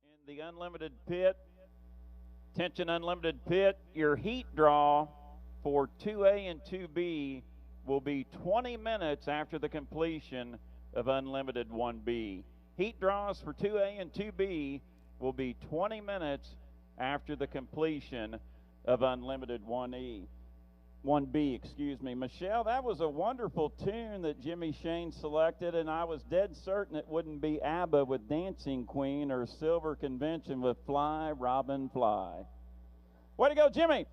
In the unlimited pit, attention unlimited pit, your heat draw for 2A and 2B will be 20 minutes after the completion of unlimited 1B. Heat draws for 2A and 2B will be 20 minutes after the completion of unlimited 1B, excuse me. Michelle, that was a wonderful tune that Jimmy Shane selected, and I was dead certain it wouldn't be ABBA with Dancing Queen or Silver Convention with Fly, Robin, Fly. Way to go, Jimmy!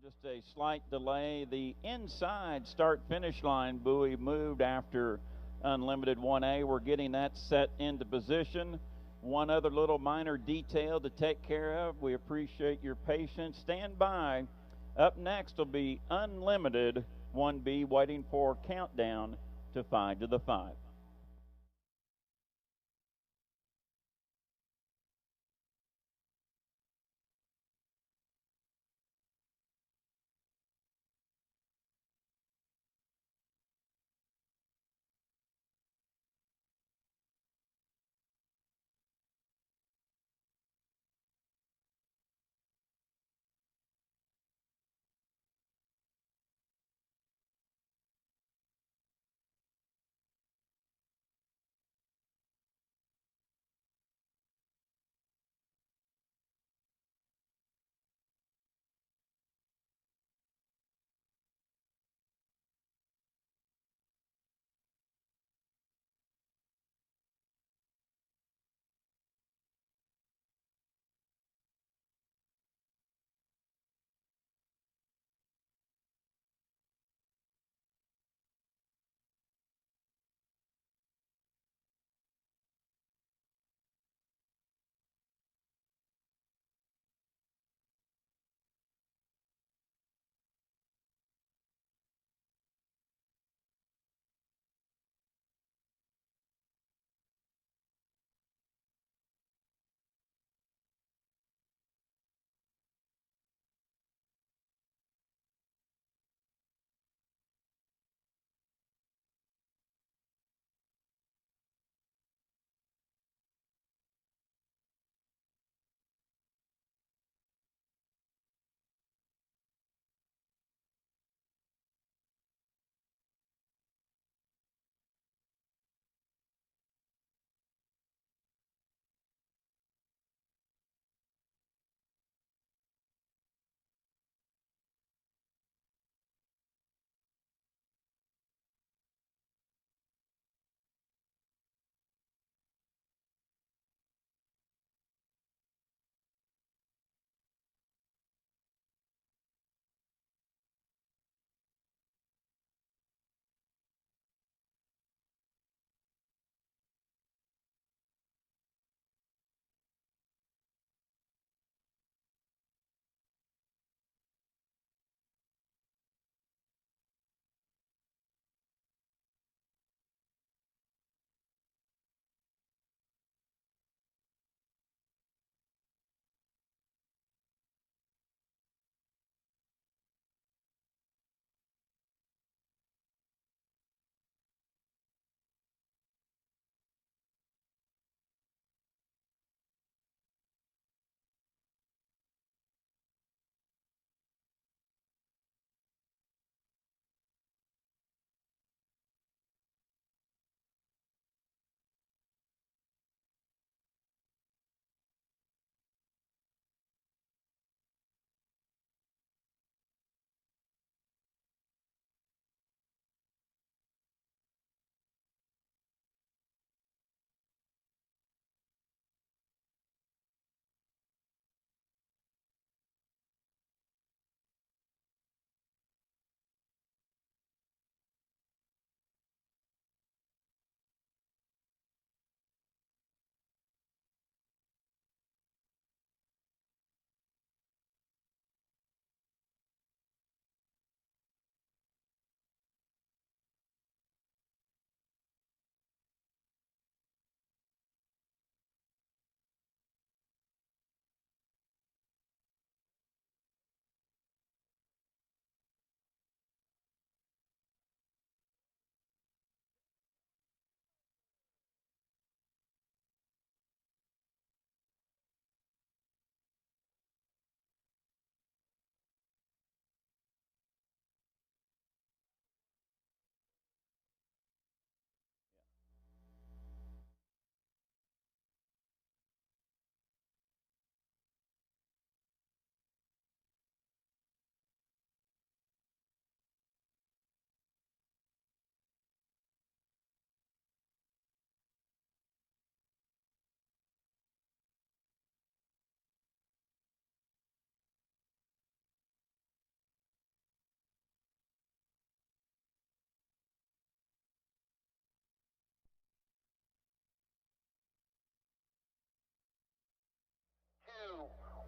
Just a slight delay. The inside start finish line buoy moved after unlimited 1A. We're getting that set into position. One other little minor detail to take care of. We appreciate your patience. Stand by. Up next will be unlimited 1B, waiting for countdown to 5 to the 5.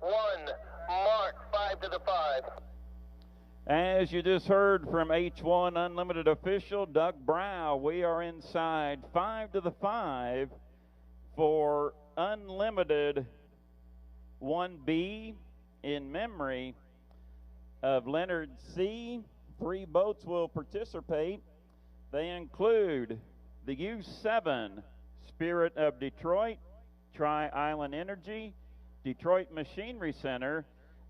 1, mark 5 to the 5. As you just heard from H1 Unlimited official Doug Brow, we are inside 5 to the 5 for Unlimited 1B in memory of Leonard C. 3 boats will participate. They include the U7 Spirit of Detroit, Tri-Island Energy, Detroit Machinery Center.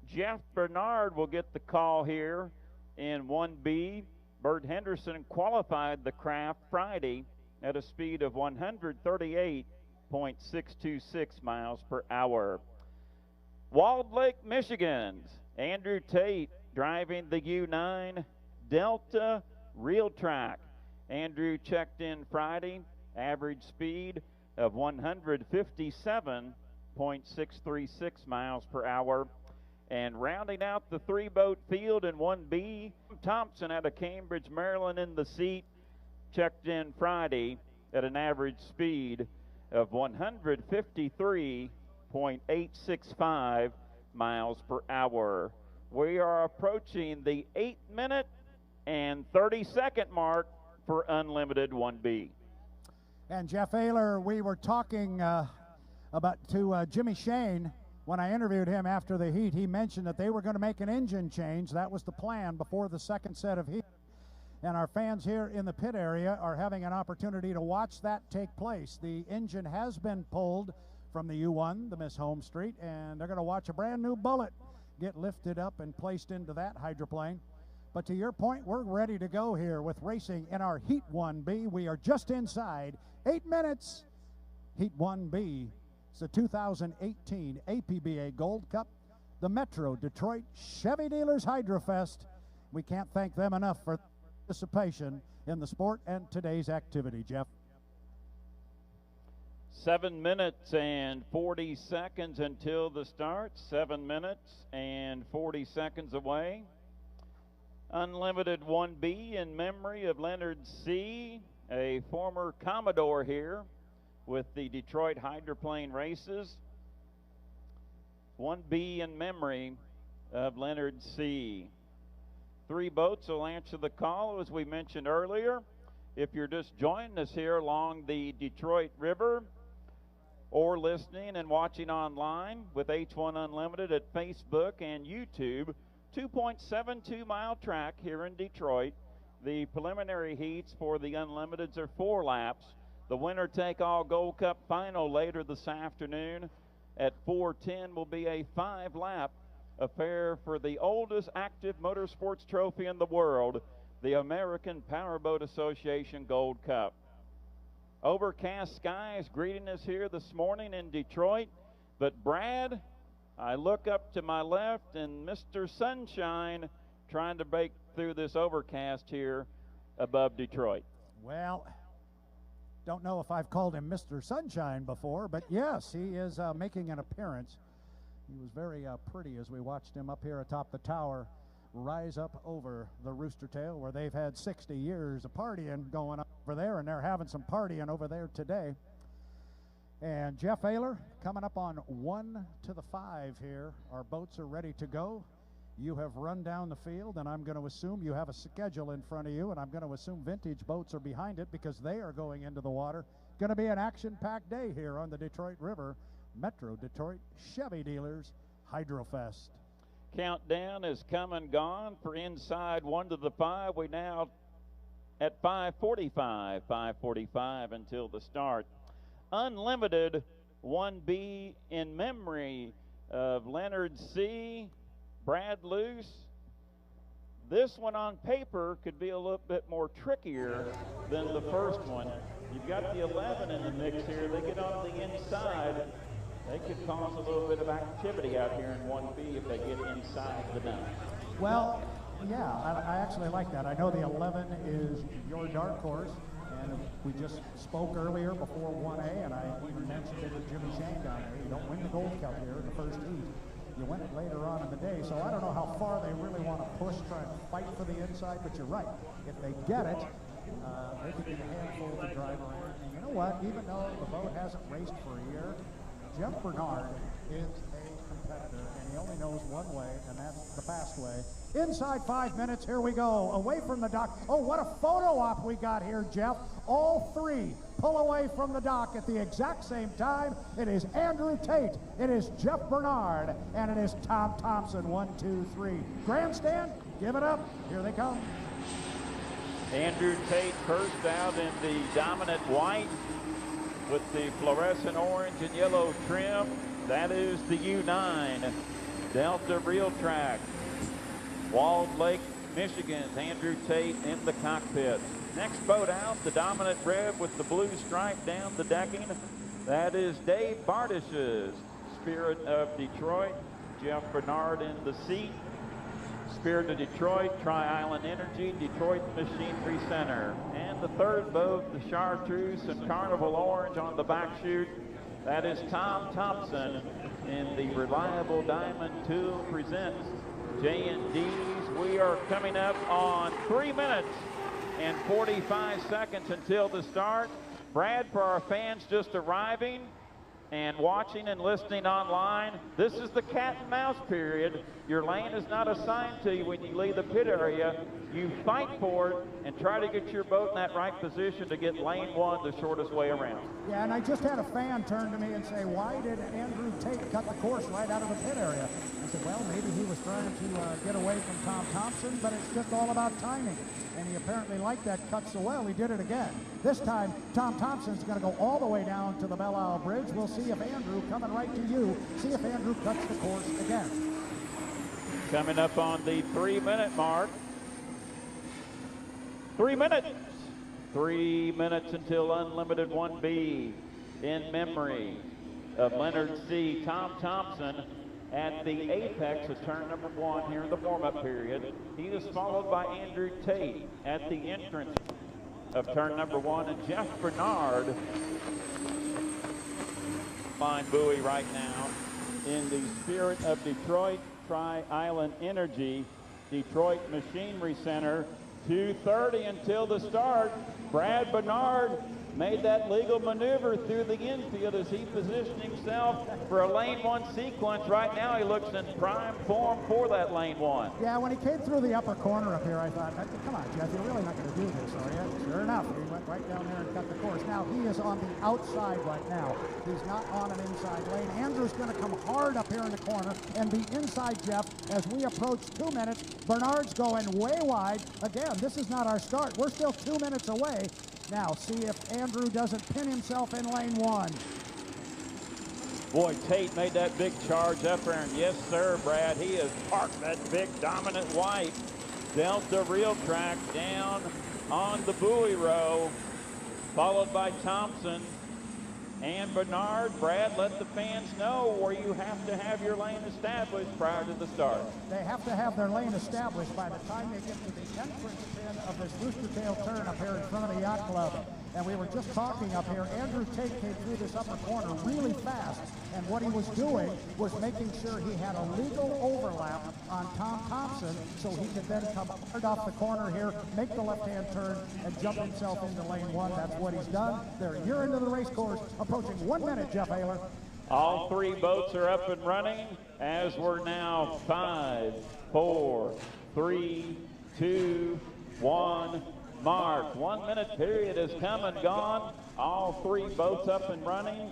Jeff Bernard will get the call here in 1B. Bert Henderson qualified the craft Friday at a speed of 138.626 miles per hour. Walled Lake, Michigan's Andrew Tate driving the U9 Delta Real Track. Andrew checked in Friday, average speed of 157.636 miles per hour. And rounding out the 3-boat field in 1B, Thompson out of Cambridge, Maryland in the seat, checked in Friday at an average speed of 153.865 miles per hour. We are approaching the 8-minute and 30-second mark for Unlimited 1B. And Jeff Ayler, we were talking to Jimmy Shane. When I interviewed him after the heat, he mentioned that they were going to make an engine change. That was the plan before the second set of heat. And our fans here in the pit area are having an opportunity to watch that take place. The engine has been pulled from the U1, the Miss Home Street, and they're going to watch a brand new Bullet get lifted up and placed into that hydroplane. But to your point, we're ready to go here with racing in our Heat 1B. We are just inside 8 minutes. Heat 1B. It's the 2018 APBA Gold Cup, the Metro Detroit Chevy Dealers Hydrofest. We can't thank them enough for participation in the sport and today's activity, Jeff. 7 minutes and 40 seconds until the start. 7 minutes and 40 seconds away. Unlimited 1B in memory of Leonard C., a former Commodore here with the Detroit Hydroplane races. 1B in memory of Leonard C. 3 boats will answer the call, as we mentioned earlier. If you're just joining us here along the Detroit River or listening and watching online with H1 Unlimited at Facebook and YouTube, 2.72-mile track here in Detroit. The preliminary heats for the Unlimiteds are 4 laps. The winner-take-all Gold Cup final later this afternoon at 4:10 will be a 5-lap affair for the oldest active motorsports trophy in the world, the American Powerboat Association Gold Cup. Overcast skies greeting us here this morning in Detroit, but Brad, I look up to my left and Mr. Sunshine trying to break through this overcast here above Detroit. Well, don't know if I've called him Mr. Sunshine before, but yes, he is making an appearance. He was very pretty as we watched him up here atop the tower rise up over the Rooster Tail, where they've had 60 years of partying going on over there, and they're having some partying over there today. And Jeff Ayler coming up on 1 to the 5 here. Our boats are ready to go. You have run down the field, and I'm going to assume you have a schedule in front of you, and I'm going to assume vintage boats are behind it because they are going into the water. Going to be an action-packed day here on the Detroit River. Metro Detroit Chevy Dealers Hydrofest. Countdown is come and gone for inside 1 to the 5. We now at 5:45 until the start. Unlimited 1B in memory of Leonard C., Brad Luce. This one on paper could be a little bit more trickier than the first one. You've got the 11 in the mix here. They get on the inside. They could cause a little bit of activity out here in 1B if they get inside the net. Well, yeah, I actually like that. I know the 11 is your dark horse, and we just spoke earlier before 1A, and I even mentioned it to Jimmy Shane down there. You don't win the Gold Cup here in the first heat. You win it later on in the day, so I don't know how far they really want to push, try and fight for the inside, but you're right. If they get it, they could be a handful to drive around. And you know what? Even though the boat hasn't raced for a year, Jeff Bernard is a competitor, and the fast way. Inside 5 minutes, here we go. Away from the dock. Oh, what a photo op we got here, Jeff. All three pull away from the dock at the exact same time. It is Andrew Tate, it is Jeff Bernard, and it is Tom Thompson. 1, 2, 3. Grandstand, give it up. Here they come. Andrew Tate first out in the dominant white with the fluorescent orange and yellow trim. That is the U9 Delta Real Track. Walled Lake, Michigan's Andrew Tate in the cockpit. Next boat out, the dominant red with the blue stripe down the decking. That is Dave Bardish's Spirit of Detroit. Jeff Bernard in the seat. Spirit of Detroit, Tri-Island Energy, Detroit Machinery Center. And the third boat, the Chartreuse and Carnival Orange on the back chute. That is Tom Thompson in the Reliable Diamond Tool presents J&D's. We are coming up on 3 minutes and 45 seconds until the start. Brad, for our fans just arriving and watching and listening online, this is the cat and mouse period. Your lane is not assigned to you when you leave the pit area. You fight for it and try to get your boat in that right position to get lane one the shortest way around. Yeah, and I just had a fan turn to me and say, why did Andrew Tate cut the course right out of the pit area? I said, well, maybe he was trying to get away from Tom Thompson, but it's just all about timing. And he apparently liked that cut so well, he did it again. This time, Tom Thompson's going to go all the way down to the Belle Isle Bridge. We'll see if Andrew, coming right to you, see if Andrew cuts the course again. Coming up on the 3-minute mark. 3 minutes. 3 minutes until Unlimited 1B. In memory of Leonard C. Tom Thompson at the apex of turn number 1 here in the warm-up period. He is followed by Andrew Tate at the entrance of turn number 1, and Jeff Bernard fine buoy right now in the Spirit of Detroit Tri-Island Energy Detroit Machinery Center. 2:30 until the start. Brad Bernard made that legal maneuver through the infield as he positioned himself for a lane one sequence. Right now he looks in prime form for that lane one. Yeah, when he came through the upper corner up here, I thought, come on, Jeff, you're really not going to do this, are you? Sure enough, he went right down there and cut the course. Now, he is on the outside right now. He's not on an inside lane. Andrew's going to come hard up here in the corner and be inside Jeff as we approach 2 minutes. Bernard's going way wide. Again, this is not our start. We're still 2 minutes away. Now, see if Andrew doesn't pin himself in lane one. Boy, Tate made that big charge up there, and yes, sir, Brad, he has parked that big dominant white Delta Real Track down on the buoy row, followed by Thompson and Bernard. Brad, let the fans know where you have to have your lane established prior to the start. They have to have their lane established by the time they get to the entrance pin of this Rooster Tail turn up here in front of the Yacht Club. And we were just talking up here, Andrew Tate came through this upper corner really fast, and what he was doing was making sure he had a legal overlap on Tom Thompson so he could then come hard off the corner here, make the left-hand turn, and jump himself into lane one. That's what he's done. They're a year into the race course, approaching 1 minute, Jeff Ayler. All three boats are up and running as we're now 5, 4, 3, 2, 1. Mark. 1 minute period has come and gone. All three boats up and running.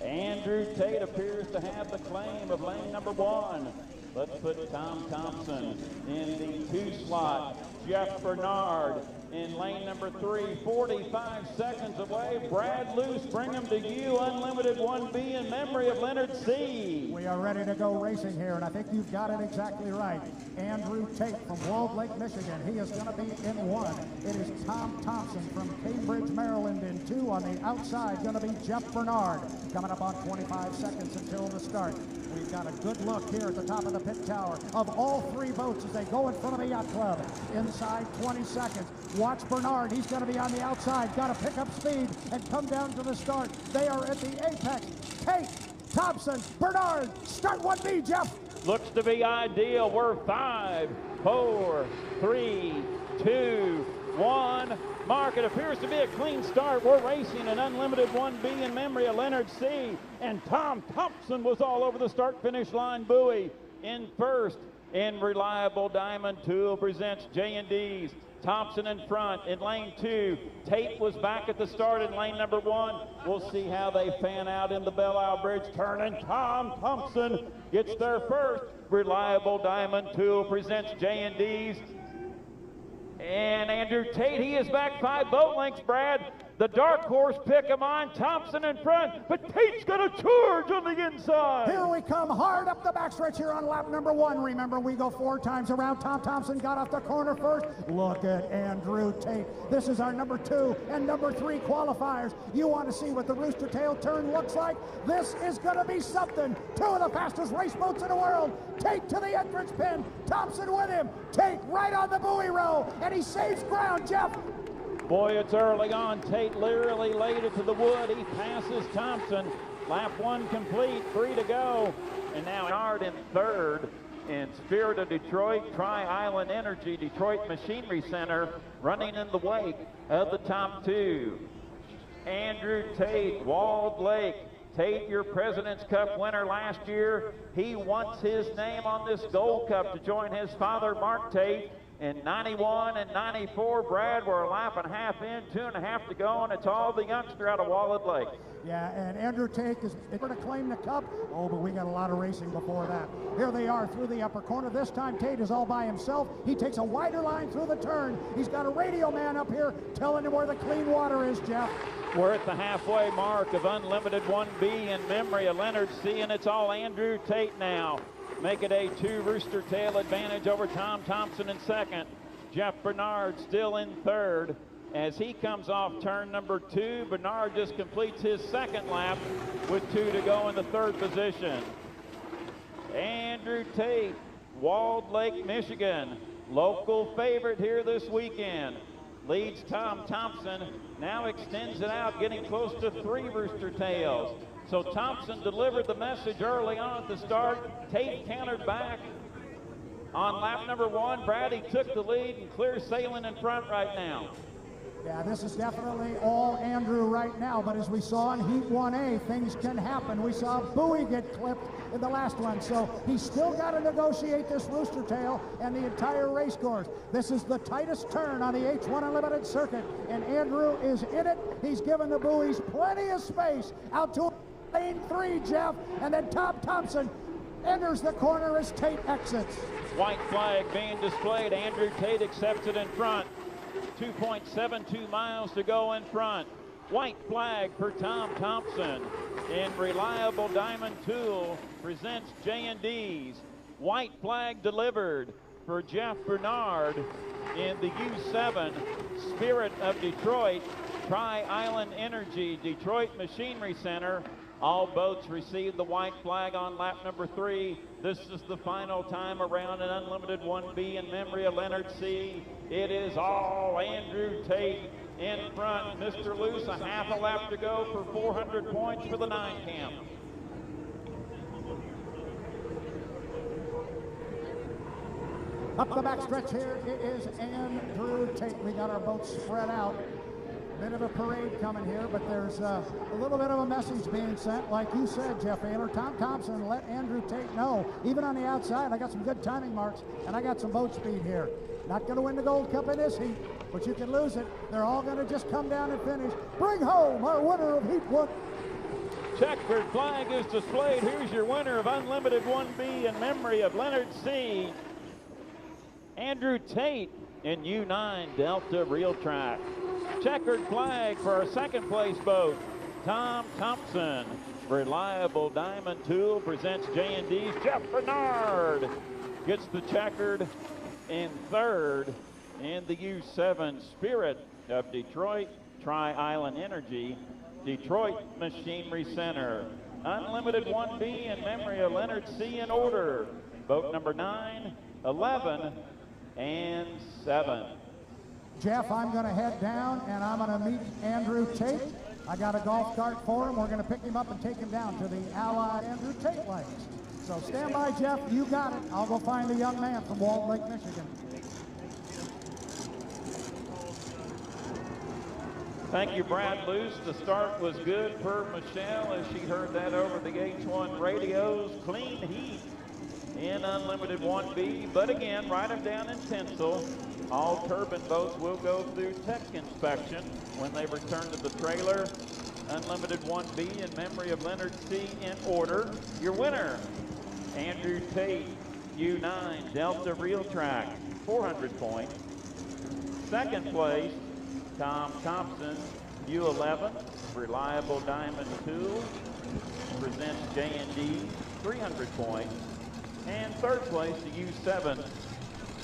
Andrew Tate appears to have the claim of lane number 1. Let's put Tom Thompson in the 2 slot. Jeff Bernard in lane number 3, 45 seconds away. Brad Luce, bring him to you. Unlimited 1B in memory of Leonard C. We are ready to go racing here, and I think you've got it exactly right. Andrew Tate from Walled Lake, Michigan. He is going to be in 1. It is Tom Thompson from Cambridge, Maryland in 2. On the outside, going to be Jeff Bernard. Coming up on 25 seconds until the start. We've got a good look here at the top of the pit tower of all three boats as they go in front of the Yacht Club. Inside 20 seconds. Watch Bernard. He's going to be on the outside. Got to pick up speed and come down to the start. They are at the apex. Tate, Thompson, Bernard. Start 1B, Jeff. Looks to be ideal. We're 5, 4, 3, 2, 1. Mark, it appears to be a clean start. We're racing an Unlimited 1B in memory of Leonard C. And Tom Thompson was all over the start-finish line buoy. In first, in Reliable Diamond Tool presents J&D's. Thompson in front in lane 2. Tate was back at the start in lane number 1. We'll see how they fan out in the Belle Isle Bridge turn, and Tom Thompson gets there first. Reliable Diamond Tool presents J&D's. And Andrew Tate, he is back 5 boat lengths, Brad. The dark horse pick him on, Thompson in front, but Tate's got a charge on the inside. Here we come, hard up the backstretch here on lap number 1. Remember, we go 4 times around. Tom Thompson got off the corner first. Look at Andrew Tate. This is our number 2 and number 3 qualifiers. You want to see what the Rooster Tail turn looks like? This is going to be something. 2 of the fastest race boats in the world. Tate to the entrance pin. Thompson with him. Tate right on the buoy row, and he saves ground, Jeff. Boy, it's early on. Tate literally laid it to the wood. He passes Thompson. Lap 1 complete, 3 to go. And now Bernard in third. In Spirit of Detroit, Tri-Island Energy, Detroit Machinery Center, running in the wake of the top 2. Andrew Tate, Walled Lake. Tate, your President's Cup winner last year. He wants his name on this Gold Cup to join his father, Mark Tate. In 91 and 94, Brad, we're a lap and a half in, 2.5 to go, and it's all the youngster out of Walled Lake. Yeah, and Andrew Tate is going to claim the cup. Oh, but we got a lot of racing before that. Here they are through the upper corner. This time Tate is all by himself. He takes a wider line through the turn. He's got a radio man up here telling him where the clean water is, Jeff. We're at the halfway mark of Unlimited 1B in memory of Leonard C., and it's all Andrew Tate now. Make it a 2 Rooster Tail advantage over Tom Thompson in second. Jeff Bernard still in third. As he comes off turn number 2, Bernard just completes his second lap with 2 to go in the third position. Andrew Tate, Walled Lake, Michigan, local favorite here this weekend. Leads Tom Thompson, now extends it out, getting close to 3 Rooster Tails. So Thompson delivered the message early on at the start. Tate countered back. On lap number 1, Brady took the lead and clear sailing in front right now. Yeah, this is definitely all Andrew right now, but as we saw in Heat 1A, things can happen. We saw Bowie get clipped in the last one, so he's still got to negotiate this Rooster Tail and the entire race course. This is the tightest turn on the H1 Unlimited circuit, and Andrew is in it. He's given the buoys plenty of space out to lane 3, Jeff, and then Tom Thompson enters the corner as Tate exits. White flag being displayed. Andrew Tate accepts it in front. 2.72 miles to go in front. White flag for Tom Thompson. And Reliable Diamond Tool presents J&D's. White flag delivered for Jeff Bernard in the U7 Spirit of Detroit, Tri-Island Energy, Detroit Machinery Center. All boats received the white flag on lap number 3. This is the final time around in Unlimited 1B in memory of Leonard C. It is all Andrew Tate in front. Mr. Luce, a half a lap to go for 400 points for the 9 camp. Up the backstretch here, it is Andrew Tate. We got our boats spread out. Bit of a parade coming here, but there's a little bit of a message being sent. Like you said, Jeff Ayler, Tom Thompson let Andrew Tate know, even on the outside, I got some good timing marks, and I got some boat speed here. Not going to win the Gold Cup in this heat, but you can lose it. They're all going to just come down and finish. Bring home our winner of Heat 1. Checkered flag is displayed. Here's your winner of Unlimited 1B in memory of Leonard C. Andrew Tate in U9 Delta Real Track. Checkered flag for our second place boat, Tom Thompson. Reliable Diamond Tool presents J&D's. Jeff Bernard gets the checkered in third in the U7 Spirit of Detroit, Tri-Island Energy, Detroit Machinery Center. Unlimited 1B in memory of Leonard C. in order. Boat number 9, 11, and 7. Jeff, I'm going to head down and I'm going to meet Andrew Tate. I got a golf cart for him. We're going to pick him up and take him down to the Allied Andrew Tate Lakes. So stand by, Jeff. You got it. I'll go find the young man from Walled Lake, Michigan. Thank you, Brad Luce. The start was good for Michelle as she heard that over the H1 radios. Clean heat in Unlimited 1B, but again, write them down in pencil. All turbine boats will go through tech inspection when they return to the trailer. Unlimited 1B in memory of Leonard C. in order. Your winner, Andrew Tate, U9, Delta Real Track, 400 points. Second place, Tom Thompson, U11, Reliable Diamond Tool, presents J&D, 300 points. And third place, the U7,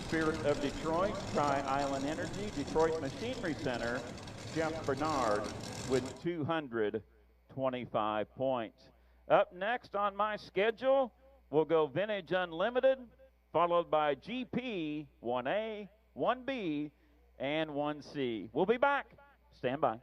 Spirit of Detroit, Tri-Island Energy, Detroit Machinery Center, Jeff Bernard with 225 points. Up next on my schedule, we'll go Vintage Unlimited, followed by GP 1A, 1B, and 1C. We'll be back. Stand by.